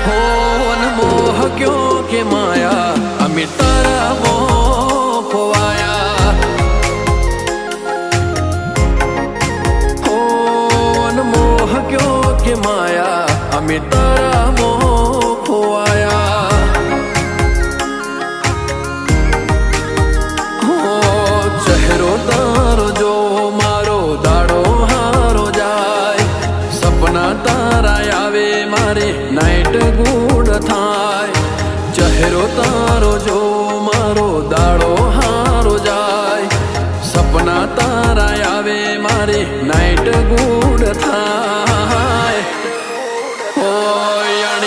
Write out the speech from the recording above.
हो अनमोह क्यों के माया अमी तारा मोह खोवाया हो अनमोह क्यों के माया अमी तारा मोह खोवाया हो चेहरो तारो जो मारो दाड़ो हारो जाए सपना तारा आवे मारे नाइट गुड थाय चेहरो तारो जो मारो दाड़ो हारो जाए सपना तारा आवे मारे नाइट गुड थाय।